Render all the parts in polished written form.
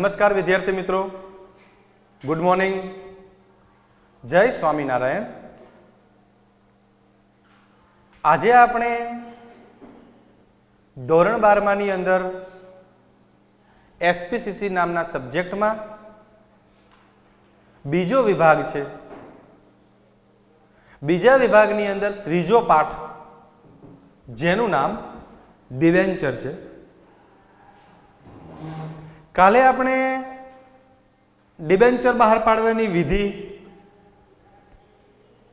નમસ્કાર વિદ્યાર્થી મિત્રો, ગુડ મોર્નિંગ, જય સ્વામિનારાયણ। આજે આપણે ધોરણ 12માની અંદર એસપીસીસી નામના સબ્જેક્ટમાં બીજો વિભાગ છે। બીજા વિભાગની અંદર ત્રીજો પાઠ જેનું નામ ડિવેન્ચર છે। કાલે આપણે ડિબેન્ચર બહાર પાડવાની વિધિ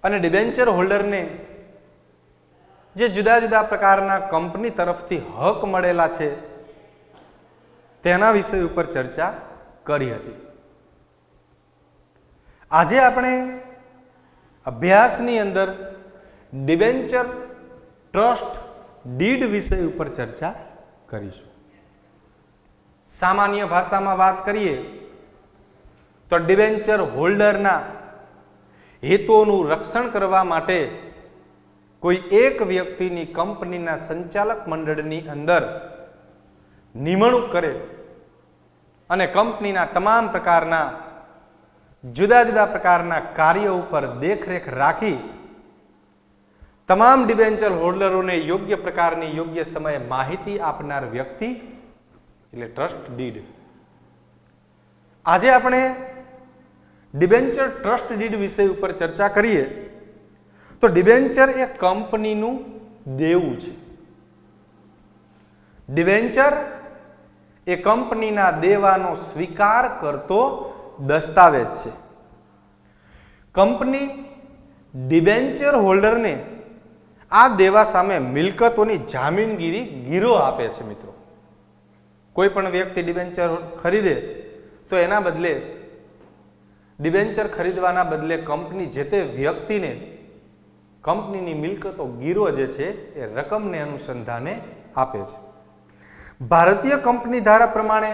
અને ડિબેન્ચર હોલ્ડરને જે જુદા જુદા પ્રકારના કંપની તરફથી હક મળેલા છે તેના વિષય ઉપર ચર્ચા કરી હતી। આજે આપણે અભ્યાસની અંદર ડિબેન્ચર ટ્રસ્ટ ડીડ વિષય ઉપર ચર્ચા કરીશું। સામાન્ય ભાષામાં વાત કરીએ તો ડિબેન્ચર હોલ્ડરના હિતોનું રક્ષણ કરવા માટે કોઈ એક વ્યક્તિની કંપનીના સંચાલક મંડળની અંદર નિમણૂક કરે અને કંપનીના તમામ પ્રકારના જુદા જુદા પ્રકારના કાર્યો ઉપર દેખરેખ રાખી તમામ ડિબેન્ચર હોલ્ડરોને યોગ્ય પ્રકારની યોગ્ય સમયે માહિતી આપનાર વ્યક્તિ એટલે ટ્રસ્ટ ડીડ। આજે આપણે ડિબેન્ચર ટ્રસ્ટ ડીડ વિષય ઉપર ચર્ચા કરીએ તો ડિબેન્ચર એ કંપનીનું દેવું છે। ડિબેન્ચર એ કંપનીના દેવાનો સ્વીકાર કરતો દસ્તાવેજ છે। કંપની ડિબેન્ચર હોલ્ડરને આ દેવા સામે મિલકતોની જામીનગીરી ગીરો આપે છે। મિત્રો, કોઈ પણ વ્યક્તિ ડિબેન્ચર ખરીદે તો એના બદલે ડિબેન્ચર ખરીદવાના બદલે કંપની જે તે વ્યક્તિને કંપનીની મિલકતો ગીરો જે છે એ રકમને અનુસંધાને આપે છે। ભારતીય કંપની ધારા પ્રમાણે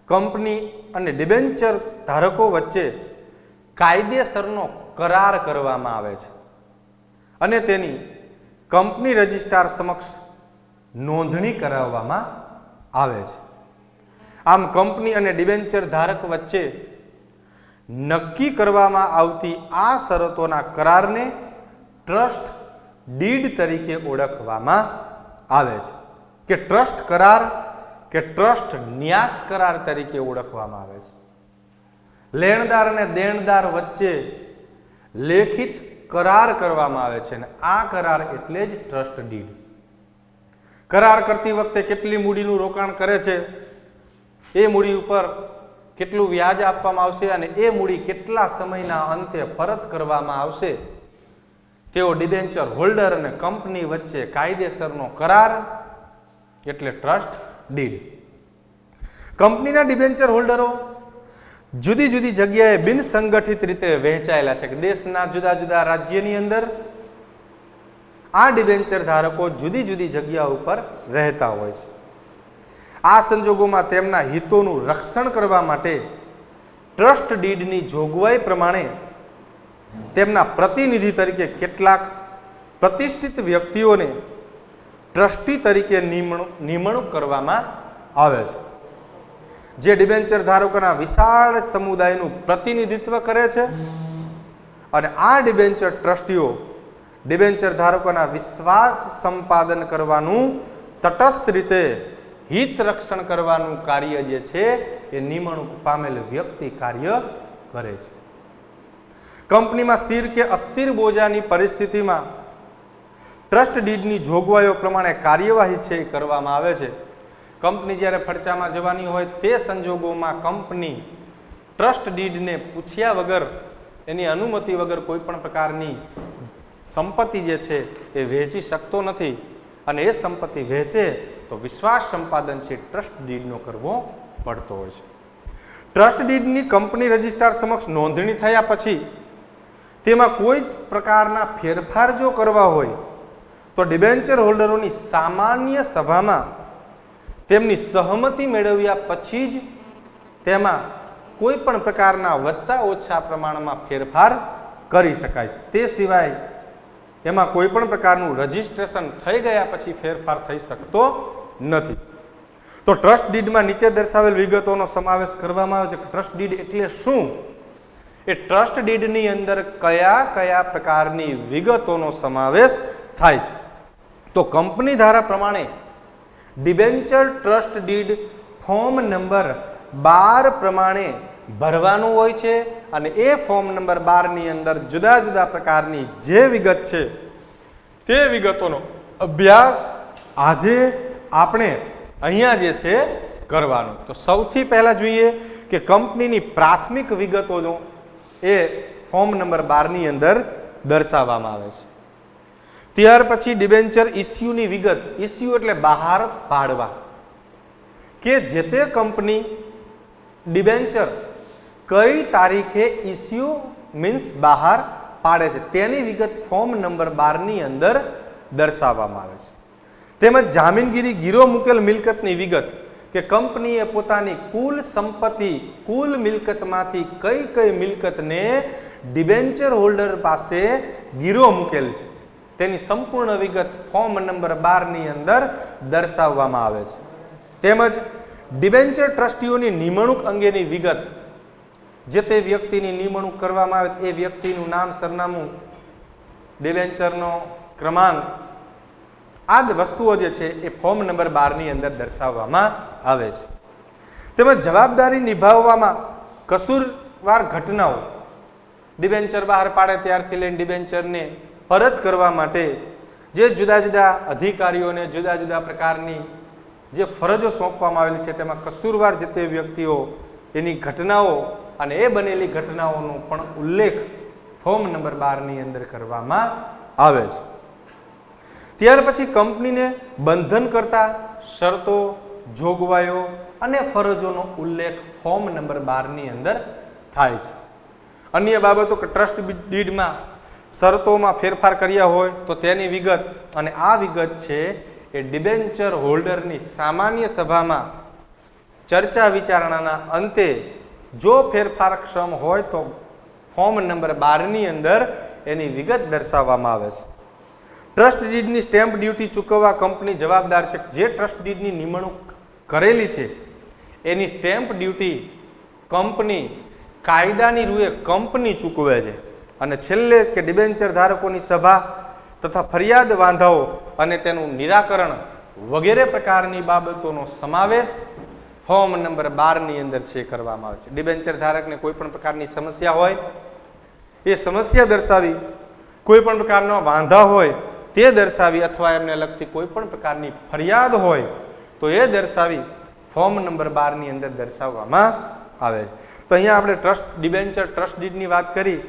કંપની અને ડિબેન્ચર ધારકો વચ્ચે કાયદેસરનો કરાર કરવામાં આવે છે અને તેની કંપની રજિસ્ટ્રાર સમક્ષ નોંધણી કરાવવામાં આવે છે। આમ કંપની અને ડિબેન્ચર ધારક વચ્ચે નક્કી કરવામાં આવતી આ શરતોના કરારને ટ્રસ્ટ ડીડ તરીકે ઓળખવામાં આવે છે કે ટ્રસ્ટ કરાર કે ટ્રસ્ટ ન્યાસ કરાર તરીકે ઓળખવામાં આવે છે। લેણદાર અને દેણદાર વચ્ચે લેખિત કરાર કરવામાં આવે છે અને આ કરાર એટલે જ ટ્રસ્ટ ડીડ। કરાર કરતી વખતે કેટલી મૂડીનું રોકાણ કરે છે, એ મૂડી ઉપર કેટલું વ્યાજ આપવામાં આવશે અને એ મૂડી કેટલા સમયના અંતે પરત કરવામાં આવશે તેવો ડિબેન્ચર હોલ્ડર અને કંપની વચ્ચે કાયદેસરનો કરાર એટલે ટ્રસ્ટ ડીડ। કંપનીના ડિબેન્ચર હોલ્ડરો જુદી જુદી જગ્યાએ બિનસંગઠિત રીતે વહેંચાયેલા છે કે દેશના જુદા જુદા રાજ્યની અંદર આ ડિબેન્ચર ધારકો જુદી જુદી જગ્યા ઉપર રહેતા હોય છે। આ સંજોગોમાં તેમના હિતોનું રક્ષણ કરવા માટે ટ્રસ્ટ ડીડની જોગવાઈ પ્રમાણે તેમના પ્રતિનિધિ તરીકે કેટલાક પ્રતિષ્ઠિત વ્યક્તિઓને ટ્રસ્ટી તરીકે નિમણૂક કરવામાં આવે છે, જે ડિબેન્ચર ધારકોના વિશાળ સમુદાયનું પ્રતિનિધિત્વ કરે છે અને આ ડિબેન્ચર ટ્રસ્ટીઓ ડિબેન્ચર ધારકોના વિશ્વાસ સંપાદન કરવાનું તટસ્થ રીતે હિત રક્ષણ કરવાનું કાર્ય જે છે એ નિમણૂક પામેલ વ્યક્તિ કાર્ય કરે છે। કંપનીમાં સ્થિર કે અસ્થિર બોજાની પરિસ્થિતિમાં ટ્રસ્ટ ડીડની જોગવાઈઓ પ્રમાણે કાર્યવાહી છે એ કરવામાં આવે છે। કંપની જ્યારે ફડચામાં જવાની હોય તે સંજોગોમાં કંપની ટ્રસ્ટ ડીડને પૂછ્યા વગર એની અનુમતિ વગર કોઈ પણ પ્રકારની સંપત્તિ જે છે એ વહેંચી શકતો નથી અને એ સંપત્તિ વહેંચે તો વિશ્વાસ સંપાદન છે ટ્રસ્ટ ડીડનો કરવો પડતો હોય છે। ટ્રસ્ટ ડીડની કંપની રજિસ્ટ્રાર સમક્ષ નોંધણી થયા પછી તેમાં કોઈ જ પ્રકારના ફેરફાર જો કરવા હોય તો ડિબેન્ચર હોલ્ડરોની સામાન્ય સભામાં તેમની સહમતિ મેળવ્યા પછી જ તેમાં કોઈ પણ પ્રકારના વધતા ઓછા પ્રમાણમાં ફેરફાર કરી શકાય છે। તે સિવાય એમાં કોઈ પણ પ્રકારનું રજિસ્ટ્રેશન થઈ ગયા પછી ફેરફાર થઈ શકતો નથી। તો ટ્રસ્ટ ડીડમાં નીચે દર્શાવેલ વિગતોનો સમાવેશ કરવામાં આવે છે કે ટ્રસ્ટ ડીડ એટલે શું, એ ટ્રસ્ટ ડીડની અંદર કયા કયા પ્રકારની વિગતોનો સમાવેશ થાય છે. તો કંપની ધારા પ્રમાણે debenture trust did form number 12 પ્રમાણે ભરવાનું હોય છે અને એ ફોર્મ નંબર 12 ની અંદર જુદા જુદા પ્રકારની જે વિગત છે તે વિગતોનો અભ્યાસ આજે આપણે અહીંયા જે છે કરવાનો. તો સૌથી પહેલા જોઈએ કે કંપનીની પ્રાથમિક વિગતોનો એ ફોર્મ નંબર 12 ની અંદર દર્શાવવામાં આવે છે. ત્યાર પછી ડિબેન્ચર ઇસ્યુની વિગત, ઇસ્યુ એટલે બહાર પાડવા, કે જે તે કંપની ડિબેન્ચર કઈ તારીખે ઇસ્યુ મીન્સ બહાર પાડે છે તેની વિગત ફોર્મ નંબર 12 ની અંદર દર્શાવવામાં આવે છે. તેમજ જામીનગીરી ગીરો મૂકેલ મિલકતની વિગત, કે કંપનીએ પોતાની કુલ સંપત્તિ, કુલ મિલકતમાંથી કઈ કઈ મિલકતને ડિબેન્ચર હોલ્ડર પાસે ગીરો મૂકેલ છે તેની સંપૂર્ણ વિગત ફોર્મ નંબર 12 ની અંદર દર્શાવવામાં આવે છે. તેમજ ડિબેન્ચર ટ્રસ્ટીઓની નિમણૂક અંગેની વિગત, જે તે વ્યક્તિની નિમણૂક કરવામાં આવે એ વ્યક્તિનું નામ, સરનામું, ડિબેન્ચરનો ક્રમાંક, આ વસ્તુઓ જે છે એ ફોર્મ નંબર 12 ની અંદર દર્શાવવામાં આવે છે. તેમજ જવાબદારી નિભાવવામાં કસૂરવાર ઘટનાઓ, ડિબેન્ચર બહાર પાડે ત્યારથી લઈને ડિબેન્ચરને પરત કરવા માટે જે જુદા જુદા અધિકારીઓને જુદા જુદા પ્રકારની જે ફરજો સોંપવામાં આવેલી છે તેમાં કસૂરવાર જે તે વ્યક્તિઓ, એની ઘટનાઓ અને એ બનેલી ઘટનાઓનો પણ ઉલ્લેખ ફોર્મ નંબર 12 ની અંદર કરવામાં આવે છે. ત્યાર પછી કંપનીને બંધન કરતા શરતો, જોગવાઈઓ અને ફરજોનો ઉલ્લેખ ફોર્મ નંબર 12 ની અંદર થાય છે. અન્ય બાબતો કે ટ્રસ્ટ ડીડમાં શરતોમાં ફેરફાર કર્યા હોય તો તેની વિગત, અને આ વિગત છે એ ડિબેન્ચર હોલ્ડરની સામાન્ય સભામાં ચર્ચા વિચારણાના અંતે જો ફેરફારક્ષમ હોય તો ફોર્મ નંબર 12 ની અંદર એની વિગત દર્શાવવામાં આવે છે. ટ્રસ્ટ ડીડની સ્ટેમ્પ ડ્યુટી ચૂકવવા કંપની જવાબદાર છે. જે ટ્રસ્ટ ડીડની નિમણૂક કરેલી છે એની સ્ટેમ્પ ડ્યુટી કંપની કાયદાની રૂએ કંપની ચૂકવે છે. અને છેલ્લે કે ડિબેન્ચર ધારકોની સભા તથા ફરિયાદ વાંધાઓ અને તેનું નિરાકરણ વગેરે પ્રકારની બાબતોનો સમાવેશ ફોર્મ નંબર 12 ની અંદર છે કરવામાં આવે છે. ડિબેન્ચર ધારકને કોઈ પણ પ્રકારની સમસ્યા હોય એ સમસ્યા દર્શાવી, કોઈ પણ પ્રકારના વાંધા હોય તે દર્શાવી, અથવા એમને લગતી કોઈ પણ પ્રકારની ફરિયાદ હોય તો એ દર્શાવી ફોર્મ નંબર 12 ની અંદર દર્શાવવામાં આવે છે. તો અહીંયા આપણે ડિબેન્ચર ટ્રસ્ટ ડીડની વાત કરી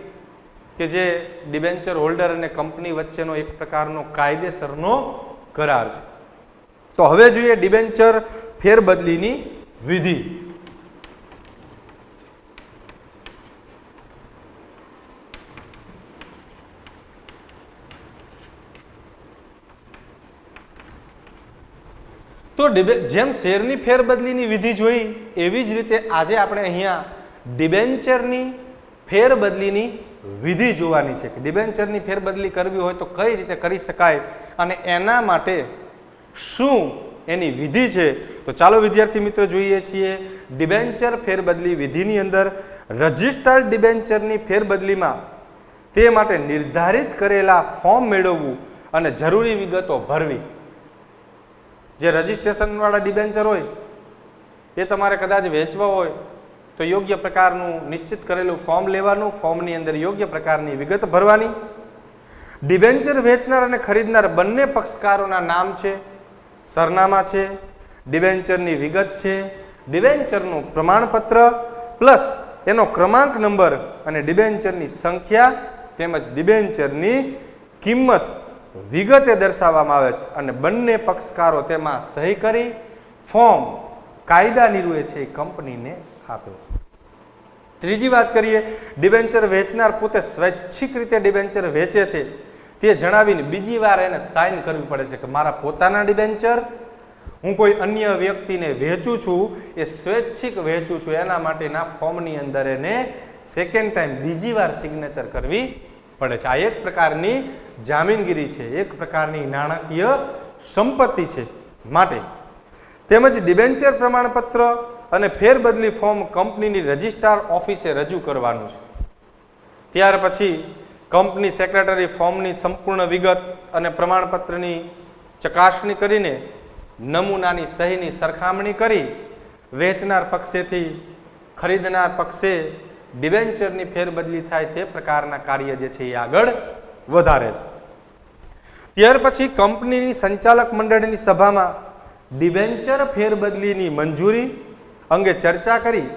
કે જે ડિબેન્ચર હોલ્ડર અને કંપની વચ્ચેનો એક પ્રકારનો કાયદેસરનો કરાર છે. તો હવે જોઈએ ડિબેન્ચર ફેરબદલીની વિધિ. તો જેમ શેરની ફેરબદલીની વિધિ જોઈ એવી જ રીતે આજે આપણે અહીંયા ડિબેન્ચરની ફેરબદલીની વિધિ જોવાની છે કે ડિબેન્ચરની ફેરબદલી કરવી હોય તો કઈ રીતે કરી શકાય અને એના માટે શું એની વિધિ છે. તો ચાલો વિદ્યાર્થી મિત્ર જોઈએ છીએ ડિબેન્ચર ફેરબદલી વિધિની અંદર રજિસ્ટર્ડ ડિબેન્ચરની ફેરબદલીમાં તે માટે નિર્ધારિત કરેલા ફોર્મ મેળવવું અને જરૂરી વિગતો ભરવી. જે રજિસ્ટ્રેશન વાળા ડિબેન્ચર હોય એ તમારે કદાચ વેચવા હોય તો યોગ્ય પ્રકારનું નિશ્ચિત કરેલું ફોર્મ લેવાનું, ફોર્મની અંદર યોગ્ય પ્રકારની વિગત ભરવાની. ડિબેન્ચર વેચનાર અને ખરીદનાર બંને પક્ષકારોના નામ છે, સરનામા છે, ડિબેન્ચરની વિગત છે, ડિબેન્ચરનું પ્રમાણપત્ર પ્લસ એનો ક્રમાંક નંબર અને ડિબેન્ચરની સંખ્યા તેમજ ડિબેન્ચરની કિંમત વિગતે દર્શાવવામાં આવે છે અને બંને પક્ષકારો તેમાં સહી કરી ફોર્મ કાયદાની રૂએ છે એ કંપનીને આપે છે. ત્રીજી વાત કરીએ, ડિબેન્ચર વેચનાર પોતે સ્વૈચ્છિક રીતે ડિબેન્ચર વેચે છે તે જણાવીને બીજી વાર એને સાઇન કરવી પડે છે કે મારા પોતાના ડિબેન્ચર હું કોઈ અન્ય વ્યક્તિને વેચું છું, એ સ્વૈચ્છિક વેચું છું, એના માટેના ફોર્મની અંદર એને સેકન્ડ ટાઈમ બીજી વાર સિગ્નેચર કરવી પડે છે. આ એક પ્રકારની જામીનગીરી છે, એક પ્રકારની નાણાકીય સંપત્તિ છે. માટે તેમજ ડિબેન્ચર પ્રમાણપત્ર અને ફેરબદલી ફોર્મ કંપનીની રજિસ્ટ્રાર ઓફિસે રજૂ કરવાનું છે. ત્યાર પછી કંપની સેક્રેટરી ફોર્મની સંપૂર્ણ વિગત અને પ્રમાણપત્રની ચકાસણી કરીને નમૂનાની સહીની સરખામણી કરી વેચનાર પક્ષેથી ખરીદનાર પક્ષે ડિબેન્ચરની ફેરબદલી થાય તે પ્રકારના કાર્ય જે છે એ આગળ વધારે છે. ત્યાર પછી કંપનીની સંચાલક મંડળની સભામાં ડિબેન્ચર ફેરબદલીની મંજૂરી અંગે ચર્ચા કરી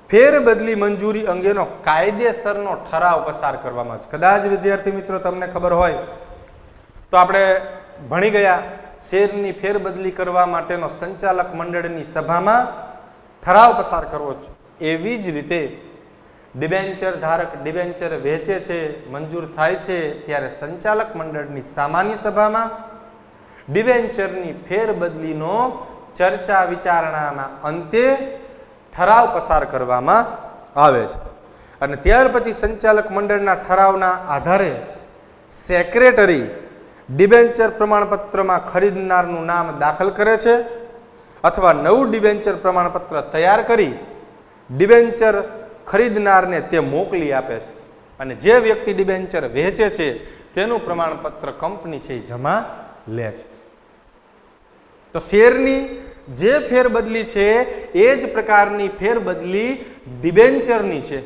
ફેરબદલી મંજૂરી અંગેનો કાયદેસરનો ઠરાવ પસાર કરવામાં છે. કદાચ વિદ્યાર્થી મિત્રો તમને ખબર હોય તો આપણે ભણી ગયા શેરની ફેરબદલી કરવા માટેનો સંચાલક મંડળની સભામાં ઠરાવ પસાર કરવો છે. એવી જ રીતે ડિબેન્ચર ધારક ડિબેન્ચર વેચે છે, મંજૂર થાય છે ત્યારે સંચાલક મંડળની સામાન્ય સભામાં ડિબેન્ચરની ફેરબદલીનો ચર્ચા વિચારણાના અંતે ઠરાવ પસાર કરવામાં આવે છે. અને ત્યાર પછી સંચાલક મંડળના ઠરાવના આધારે સેક્રેટરી ડિબેન્ચર પ્રમાણપત્રમાં ખરીદનારનું નામ દાખલ કરે છે અથવા નવું ડિબેન્ચર પ્રમાણપત્ર તૈયાર કરી ડિબેન્ચર ખરીદનારને તે મોકલી આપે છે. અને જે વ્યક્તિ ડિબેન્ચર વેચે છે તેનું પ્રમાણપત્ર કંપની છે એ જમા લે છે. તો શેરની જે ફેરબદલી છે એ જ પ્રકારની ફેરબદલી ડિબેન્ચરની છે,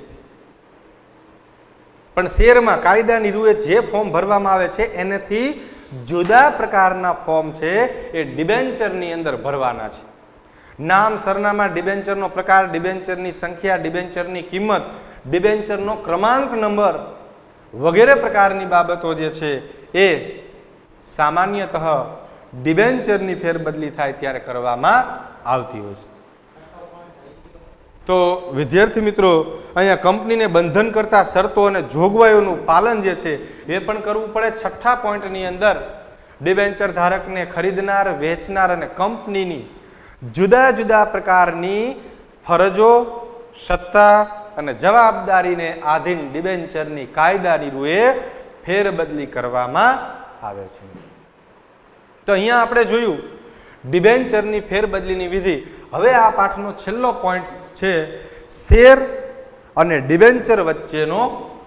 પણ શેરમાં કાયદાની રૂએ જે ફોર્મ ભરવામાં આવે છે એનાથી જુદા પ્રકારના ફોર્મ છે એ ડિબેન્ચરની અંદર ભરવાના છે. નામ, સરનામા, ડિબેન્ચરનો પ્રકાર, ડિબેન્ચરની સંખ્યા, ડિબેન્ચરની કિંમત, ડિબેન્ચરનો ક્રમાંક નંબર વગેરે પ્રકારની બાબતો જે છે એ સામાન્યતઃ ડિબેન્ચરની ફેરબદલી થાય ત્યારે કરવામાં આવતી હોય છે. તો વિદ્યાર્થી મિત્રો, અહીંયા કંપનીને બંધન કરતા શરતો અને જોગવાઈઓનું પાલન જે છે એ પણ કરવું પડે. છઠ્ઠા પોઈન્ટની અંદર ડિબેન્ચર ધારકને ખરીદનાર, વેચનાર અને કંપનીની જુદા જુદા પ્રકારની ફરજો, સત્તા અને જવાબદારીને આધીન ડિબેન્ચરની કાયદાની રૂએ ફેરબદલી કરવામાં આવે છે. તો અહીંયા આપણે જોયું ડિબેન્ચરની ફેરબદલીની વિધિ. હવે આ પાઠનો છેલ્લો પોઈન્ટ છે શેર અને ડિબેન્ચર વચ્ચેનો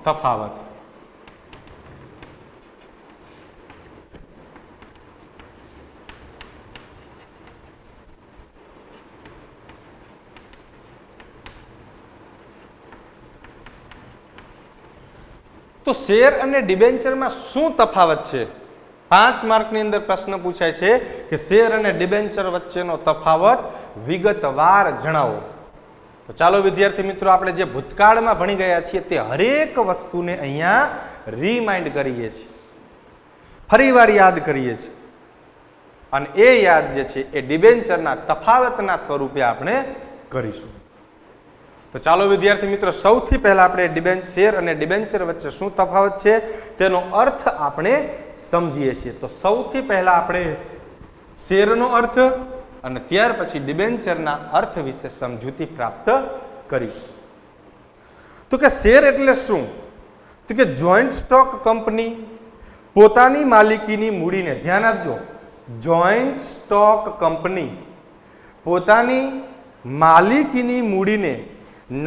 તફાવત. તો શેર અને ડિબેન્ચરમાં શું તફાવત છે? 5 માર્કની અંદર પ્રશ્ન પૂછાય છે કે શેર અને ડિબેન્ચર વચ્ચેનો તફાવત વિગતવાર જણાવો. તો ચાલો વિદ્યાર્થી મિત્રો, આપણે જે ભૂતકાળમાં ભણી ગયા છીએ તે હરેક વસ્તુને અહીંયા રીમાઇન્ડ કરીએ છીએ, ફરીવાર યાદ કરીએ છીએ, અને એ યાદ જે છે એ ડિબેન્ચરના તફાવતના સ્વરૂપે આપણે કરીશું. તો ચાલો વિદ્યાર્થી મિત્રો, સૌથી પહેલા આપણે શેર અને ડિબેન્ચર વચ્ચે શું તફાવત છે તેનો અર્થ આપણે સમજીએ છીએ. તો સૌથી પહેલા આપણે શેરનો અર્થ અને ત્યાર પછી ડિબેન્ચરના અર્થ વિશે સમજૂતી પ્રાપ્ત કરીશું. તો કે શેર એટલે શું? તો કે જોઈન્ટ સ્ટોક કંપની પોતાની માલિકીની મૂડીને, ધ્યાન આપજો, જોઈન્ટ સ્ટોક કંપની પોતાની માલિકીની મૂડીને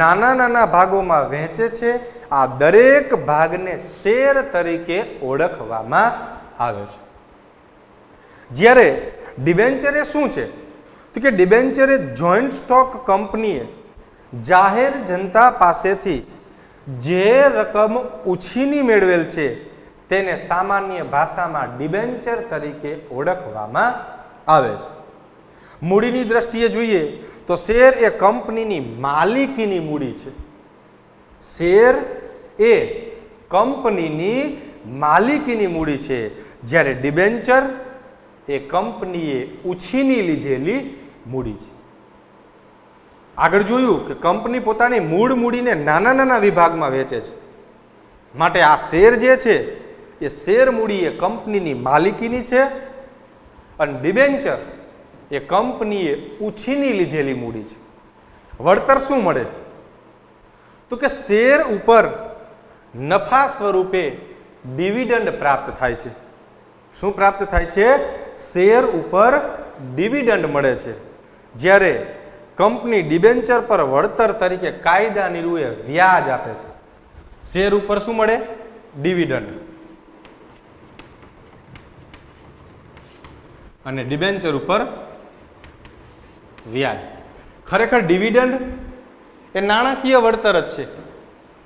નાના નાના ભાગોમાં વહેંચે છે. આ દરેક ભાગને શેર તરીકે ઓળખવામાં આવે છે. જ્યારે ડિબેન્ચર એ શું છે? તો કે ડિબેન્ચર એ જોઈન્ટ સ્ટોક કંપનીએ જાહેર જનતા પાસેથી જે રકમ ઉછીની મેળવેલ છે તેને સામાન્ય ભાષામાં ડિબેન્ચર તરીકે ઓળખવામાં આવે છે. મૂડીની દ્રષ્ટિએ જોઈએ તો શેર એ કંપનીની માલિકીની મૂડી છે. શેર એ કંપનીની માલિકીની મૂડી છે, જ્યારે ડિબેન્ચર એ કંપનીએ ઉછીની લીધેલી મૂડી છે. આગળ જોયું કે કંપની પોતાની મૂળ મૂડીને નાના નાના વિભાગમાં વેચે છે, માટે આ શેર જે છે એ શેર મૂડી એ કંપનીની માલિકીની છે, અને ડિબેન્ચર એ કંપનીએ ઉછીની લીધેલી મૂડી છે. વળતર શું મળે? તો કે શેર ઉપર નફા સ્વરૂપે ડિવિડન્ડ પ્રાપ્ત થાય છે. શું પ્રાપ્ત થાય છે? શેર ઉપર ડિવિડન્ડ મળે છે, જ્યારે કંપની ડિબેન્ચર પર વળતર તરીકે કાયદાની રૂએ વ્યાજ આપે છે. શેર ઉપર શું મળે? ડિવિડન્ડ. અને ડિબેન્ચર ઉપર વ્યાજ. ખરેખર ડિવિડન્ડ એ નાણાકીય વળતર જ છે,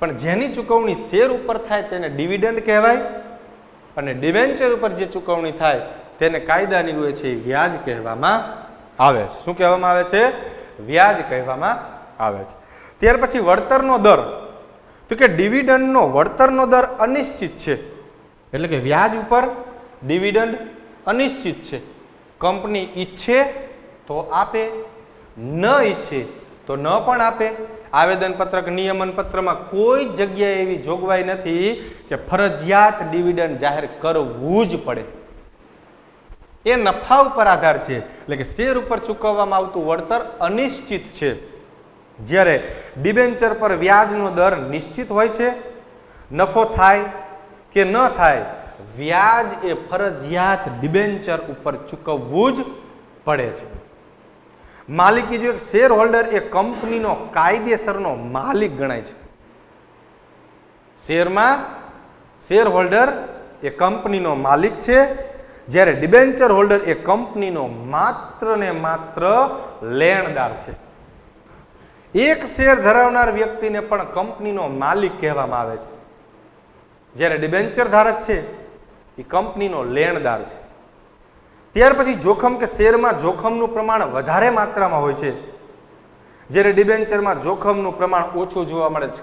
પણ જેની ચૂકવણી શેર ઉપર થાય તેને ડિવિડન્ડ કહેવાય, અને ડિબેન્ચર ઉપર જે ચૂકવણી થાય તેને કાયદાની રૂએ છે વ્યાજ કહેવામાં આવે છે. શું કહેવામાં આવે છે? વ્યાજ કહેવામાં આવે છે. ત્યાર પછી વળતરનો દર, તો કે ડિવિડન્ડનો વળતરનો દર અનિશ્ચિત છે. એટલે કે વ્યાજ ઉપર ડિવિડન્ડ અનિશ્ચિત છે. કંપની ઈચ્છે તો આપે, ન ઈચ્છે તો ન પણ આપે. આવેદનપત્રક નિયમન પત્રમાં કોઈ જગ્યાએ એવી જોગવાઈ નથી કે ફરજિયાત ડિવિડન્ડ જાહેર કરવું જ પડે. એ નફા ઉપર આધાર છે. એટલે કે શેર ઉપર ચૂકવવામાં આવતું વળતર અનિશ્ચિત છે, જ્યારે ડિબેન્ચર પર વ્યાજનો દર નિશ્ચિત હોય છે. નફો થાય કે ન થાય, વ્યાજ એ ફરજિયાત ડિબેન્ચર ઉપર ચૂકવવું જ પડે છે. માલિકી, જો એક શેર હોલ્ડર એ કંપનીનો કાયદેસરનો માલિક ગણાય છે. શેરમાં શેર હોલ્ડર એ કંપનીનો માલિક છે, જ્યારે ડિબેન્ચર હોલ્ડર એ કંપનીનો માત્ર ને માત્ર લેણદાર છે. એક શેર ધરાવનાર વ્યક્તિને પણ કંપનીનો માલિક કહેવામાં આવે છે, જ્યારે ડિબેન્ચર ધારક છે એ કંપનીનો લેણદાર છે. ત્યાર પછી જોખમ, કે શેરમાં જોખમનું પ્રમાણ વધારે માત્રામાં હોય છે, જ્યારે ડિબેન્ચરમાં જોખમનું પ્રમાણ ઓછું જોવા મળે છે.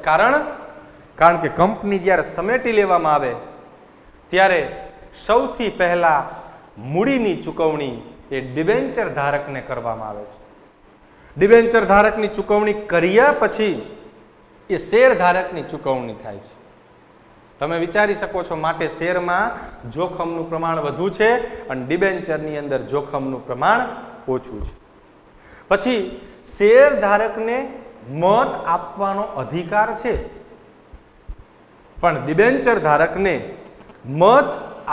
કારણ કે કંપની જ્યારે સમેટી લેવામાં આવે ત્યારે સૌથી પહેલા મૂડીની ચૂકવણી એ ડિબેન્ચર ધારકને કરવામાં આવે છે. ડિબેન્ચર ધારકની ચૂકવણી કર્યા પછી એ શેર ધારકની ચૂકવણી થાય છે. તમે વિચારી શકો છો, માટે શેરમાં જોખમનું પ્રમાણ વધુ છે અને ડિબેન્ચરની અંદર જોખમનું પ્રમાણ ઓછું છે. પછી શેર ધારકને મત આપવાનો અધિકાર છે, પણ ડિબેન્ચર ધારકને મત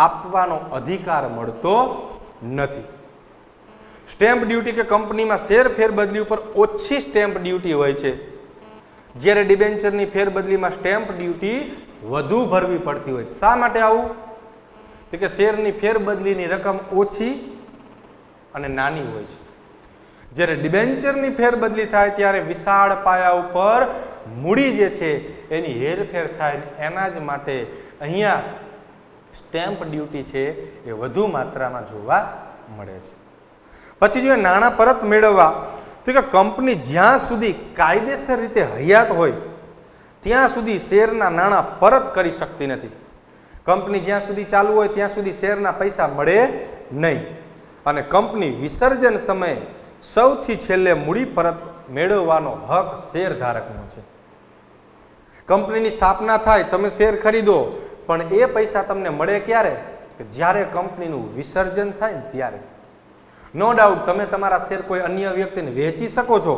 આપવાનો અધિકાર મળતો નથી. સ્ટેમ્પ ડ્યુટી, કે કંપનીમાં શેર ફેરબદલી ઉપર ઓછી સ્ટેમ્પ ડ્યુટી હોય છે, જ્યારે ડિબેન્ચરની ફેરબદલીમાં સ્ટેમ્પ ડ્યુટી વધુ ભરવી પડતી હોય. શા માટે આવું? તો કે શેરની ફેરબદલીની રકમ ઓછી અને નાની હોય છે, જ્યારે ડિબેન્ચરની ફેરબદલી થાય ત્યારે વિશાળ પાયા ઉપર મૂડી જે છે એની હેરફેર થાય, એના જ માટે અહીંયા સ્ટેમ્પ ડ્યુટી છે એ વધુ માત્રામાં જોવા મળે છે. પછી જો નાણાં પરત મેળવવા, તો કે કંપની જ્યાં સુધી કાયદેસર રીતે હયાત હોય ત્યાં સુધી શેરના નાણાં પરત કરી શકતી નથી. કંપની જ્યાં સુધી ચાલુ હોય ત્યાં સુધી શેરના પૈસા મળે નહીં, અને કંપની વિસર્જન સમયે સૌથી છેલ્લે મૂડી પરત મેળવવાનો હક શેર ધારકનો છે. કંપનીની સ્થાપના થાય, તમે શેર ખરીદો, પણ એ પૈસા તમને મળે ક્યારે? કે જ્યારે કંપનીનું વિસર્જન થાય ને ત્યારે. નો ડાઉટ તમે તમારા શેર કોઈ અન્ય વ્યક્તિને વેચી શકો છો,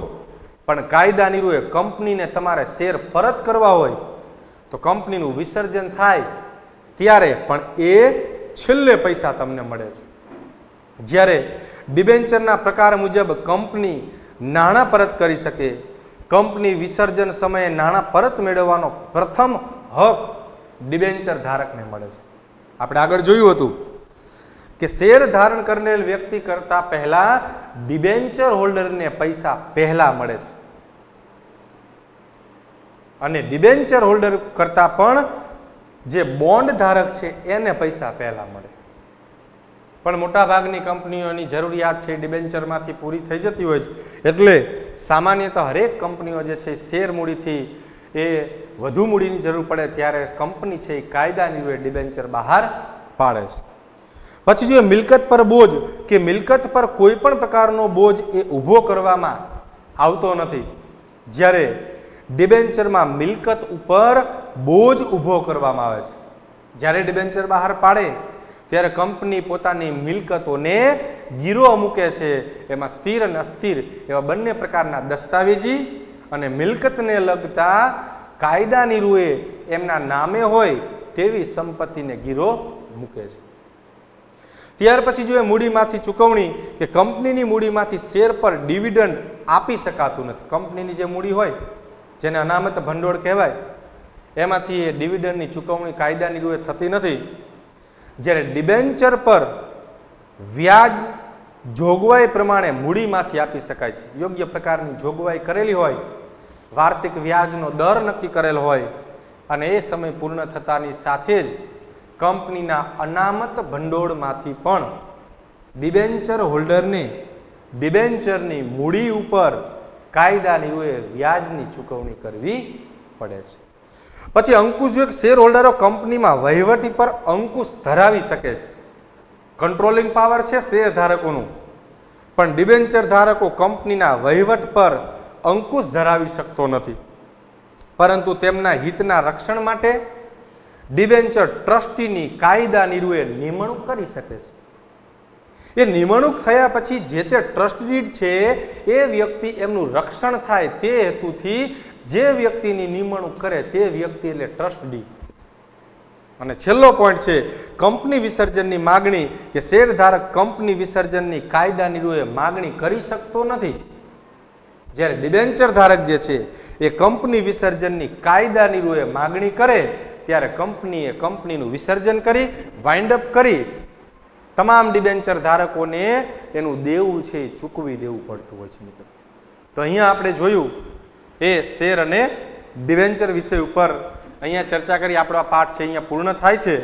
પણ કાયદાની રૂએ કંપનીને તમારે શેર પરત કરવા હોય તો કંપનીનું વિસર્જન થાય ત્યારે પણ એ છેલ્લે પૈસા તમને મળે છે. જ્યારે ડિબેન્ચરના પ્રકાર મુજબ કંપની નાણાં પરત કરી શકે, કંપની વિસર્જન સમયે નાણાં પરત મેળવવાનો પ્રથમ હક ડિબેન્ચર ધારકને મળે છે. આપણે આગળ જોયું હતું કે શેર ધારણ કરેલ વ્યક્તિ કરતા પહેલા ડિબેન્ચર હોલ્ડરને પૈસા પહેલા મળે છે, અને ડિબેન્ચર હોલ્ડર કરતા પણ જે બોન્ડ ધારક છે એને પૈસા પહેલા મળે. પણ મોટાભાગની કંપનીઓની જરૂરિયાત છે ડિબેન્ચરમાંથી પૂરી થઈ જતી હોય છે, એટલે સામાન્યતઃ હરેક કંપનીઓ જે છે શેર મૂડીથી એ વધુ મૂડીની જરૂર પડે ત્યારે કંપની છે એ કાયદાની રૂએ ડિબેન્ચર બહાર પાડે છે. પછી જો મિલકત પર બોજ, કે મિલકત પર કોઈ પણ પ્રકારનો બોજ એ ઊભો કરવામાં આવતો નથી, જ્યારે ડિબેન્ચરમાં મિલકત ઉપર બોજ ઊભો કરવામાં આવે છે. જ્યારે ડિબેન્ચર બહાર પાડે ત્યારે કંપની પોતાની મિલકતોને ગીરો મૂકે છે. એમાં સ્થિર અને અસ્થિર એવા બંને પ્રકારના દસ્તાવેજી અને મિલકતને લગતા કાયદાની રૂએ એમના નામે હોય તેવી સંપત્તિને ગીરો મૂકે છે. ત્યાર પછી જો મૂડીમાંથી ચૂકવણી કે કંપનીની મૂડીમાંથી શેર પર ડિવિડન્ડ આપી શકાતું નથી. કંપનીની જે મૂડી હોય જેને અનામત ભંડોળ કહેવાય એમાંથી એ ડિવિડન્ડની ચૂકવણી કાયદાની રૂએ થતી નથી. જ્યારે ડિબેન્ચર પર વ્યાજ જોગવાઈ પ્રમાણે મૂડીમાંથી આપી શકાય છે. યોગ્ય પ્રકારની જોગવાઈ કરેલી હોય, વાર્ષિક વ્યાજનો દર નક્કી કરેલ હોય અને એ સમય પૂર્ણ થતાની સાથે જ કંપનીના અનામત ભંડોળમાંથી પણ ડિબેન્ચર હોલ્ડરને ડિબેન્ચરની મૂડી ઉપર કાયદાની રૂએ વ્યાજની ચૂકવણી કરવી પડે છે. પછી અંકુશ જો શેર હોલ્ડરો કંપનીમાં વહીવટી પર અંકુશ ધરાવી શકે છે. કંટ્રોલિંગ પાવર છે શેર ધારકોનું, પણ ડિબેન્ચર ધારકો કંપનીના વહીવટ પર અંકુશ ધરાવી શકતો નથી. પરંતુ તેમના હિતના રક્ષણ માટે ડિબેન્ચર ટ્રસ્ટીની કાયદાની રૂએ નિમણૂક કરી શકે છે. એ નિમણૂક થયા પછી જે તે ટ્રસ્ટીડ છે એ વ્યક્તિ એમનું રક્ષણ થાય તે હેતુથી જે વ્યક્તિની નિમણૂક કરે તે વ્યક્તિ એટલે ટ્રસ્ટી. અને છેલ્લો પોઈન્ટ છે કંપની વિસર્જનની માગણી કે શેરધારક કંપની વિસર્જનની કાયદાની રૂએ માગણી કરી શકતો નથી. જ્યારે ડિબેન્ચર ધારક જે છે એ કંપની વિસર્જનની કાયદાની રૂએ માગણી કરે ત્યારે કંપનીએ કંપનીનું વિસર્જન કરી વાઇન્ડ અપ કરી તમામ ડિબેન્ચર ધારકોને એનું દેવું છે એ ચૂકવી દેવું પડતું હોય છે મિત્રો. તો અહીંયા આપણે જોયું એ શેર અને ડિબેન્ચર વિષય ઉપર અહીંયા ચર્ચા કરી. આપણો આ પાઠ છે અહીંયા પૂર્ણ થાય છે.